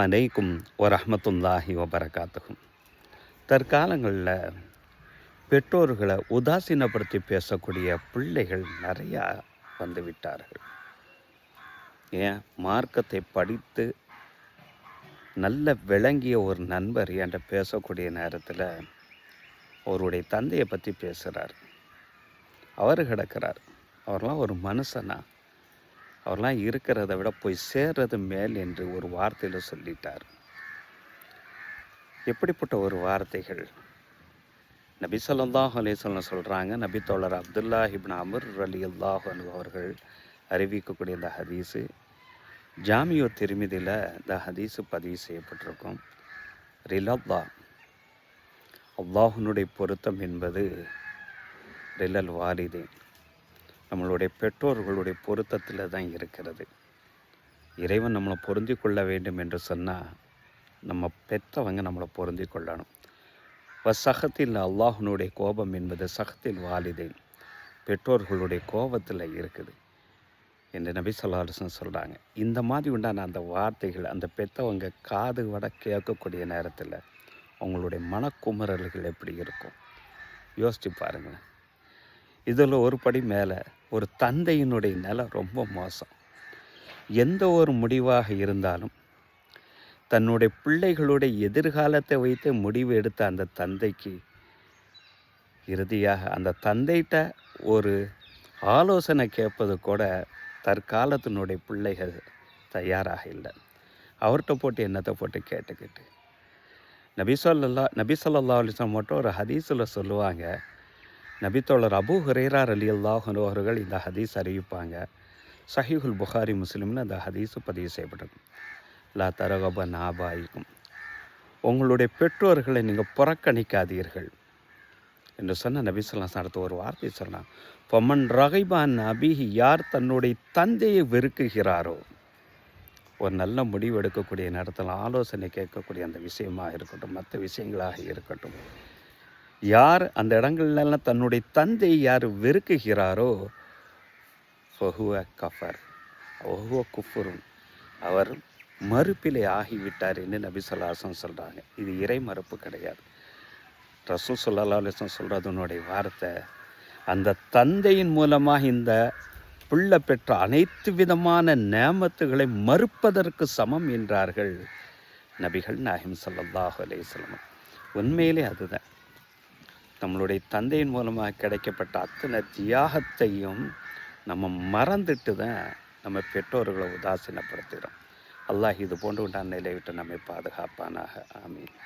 அலைக்கும் வரஹ்மத்துல்லாஹி வபரகாத்துஹும். தற்காலங்களில் பெற்றோர்களை உதாசீனப்படுத்தி பேசக்கூடிய பிள்ளைகள் நிறையா வந்துவிட்டார்கள். ஏன் மார்க்கத்தை படித்து நல்ல விளங்கிய ஒரு நண்பர் என்ற பேசக்கூடிய நேரத்தில் அவருடைய தந்தையை பற்றி பேசுகிறார். அவர் கிடக்கிறார். அவர்லாம் ஒரு மனுஷனா? அவர்லாம் இருக்கிறத விட போய் சேர்றது மேல் என்று ஒரு வார்த்தையில் சொல்லிட்டார். எப்படிப்பட்ட ஒரு வார்த்தைகள்! நபி ஸல்லல்லாஹு அலைஹி வஸல்லம் சொல்கிறாங்க, நபி தோழர் அப்துல்லாஹ் இப்னு அம்ர் ரலியல்லாஹு அன்ஹு அவர்கள் அறிவிக்கக்கூடிய இந்த ஹதீஸு ஜாமியு திர்மிதியில் இந்த ஹதீஸு பதிவு செய்யப்பட்டிருக்கும். ரிலல்லா, அல்லாஹ்வுடைய பொருத்தம் என்பது ரிலல் வாலிதேன், நம்மளுடைய பெற்றோர்களுடைய பொருத்தத்தில் தான் இருக்கிறது. இறைவன் நம்மளை பொருந்தி கொள்ள வேண்டும் என்று சொன்னால் நம்ம பெற்றவங்க நம்மளை பொருந்தி கொள்ளணும். சகத்தில் அல்லாஹ்னுடைய கோபம் என்பது சகத்தில் வாலிதேன், பெற்றோர்களுடைய கோபத்தில் இருக்குது என்று நபி ஸல்லல்லாஹு அலைஹி வஸல்லம் சொல்கிறாங்க. இந்த மாதிரி உண்டான அந்த வார்த்தைகள் அந்த பெற்றவங்க காது வட கேட்கக்கூடிய நேரத்தில் அவங்களுடைய மனக்குமரல்கள் எப்படி இருக்கும் யோசித்து பாருங்கள். இதில் ஒரு படி மேலே ஒரு தந்தையினுடைய நிலை ரொம்ப மோசம். எந்த ஒரு முடிவாக இருந்தாலும் தன்னுடைய பிள்ளைகளுடைய எதிர்காலத்தை வைத்து முடிவு எடுத்த அந்த தந்தைக்கு இறுதியாக அந்த தந்தைகிட்ட ஒரு ஆலோசனை கேட்பது கூட தற்காலத்தினுடைய பிள்ளைகள் தயாராக இல்லை. அவர்கிட்ட போட்டு என்னத்தை போட்டு கேட்டுக்கிட்டு நபி ஸல்லல்லாஹு அலைஹி வஸல்லம் மட்டும் ஒரு ஹதீஸில் சொல்லுவாங்க. நபித்தோழர் அபூ ஹுரைரா ரலியல்லாஹு அன்ஹு அவர்கள் இந்த ஹதீஸ் அறிவிப்பாங்க. சஹீஹுல் புகாரி முஸ்லிம்னு அந்த ஹதீஸு பதிவு செய்யப்பட்டிருக்கும். லா தரகப நாபாயிக்கும், உங்களுடைய பெற்றோர்களை நீங்கள் புறக்கணிக்காதீர்கள் என்று சொன்ன நபி ஸல்லல்லாஹு அலைஹி வஸல்லம் ஒரு வார்த்தை சொன்னாங்க. பொமன் ரகைபான் அபிஹி, யார் தன்னுடைய தந்தையை வெறுக்குகிறாரோ, ஒரு நல்ல முடிவு எடுக்கக்கூடிய நேரத்தில் ஆலோசனை கேட்கக்கூடிய அந்த விஷயமாக இருக்கட்டும், மற்ற விஷயங்களாக இருக்கட்டும், யார் அந்த இடங்கள்லாம் தன்னுடைய தந்தையை யார் வெறுக்குகிறாரோ ஃபஹுவ கஃபர் ஒஹுவ குஃபுருன், அவர் மறுப்பிலே ஆகிவிட்டார் என்று நபி ஸல்லல்லாஹு அலைஹி வஸல்லம் சொல்கிறாங்க. இது இறை மறுப்பு கிடையாது. ரசூல் ஸல்லல்லாஹு அலைஹி வஸல்லம் சொல்கிறதுனுடைய வார்த்தை, அந்த தந்தையின் மூலமாக இந்த பிள்ளை பெற்ற அனைத்து விதமான நேமத்துகளை மறுப்பதற்கு சமம் என்றார்கள் நபிகள் நாயகம் ஸல்லல்லாஹு அலைஹி வஸல்லம். உண்மையிலே அதுதான். நம்மளுடைய தந்தையின் மூலமாக கிடைக்கப்பட்ட அத்தனை தியாகத்தையும் நம்ம மறந்துட்டு தான் நம்ம பெற்றோர்களை உதாசீனப்படுத்துகிறோம். அல்லாஹ் இது போன்று உண்டான நிலை விட்டு நம்மை பாதுகாப்பானாக. ஆமீன்.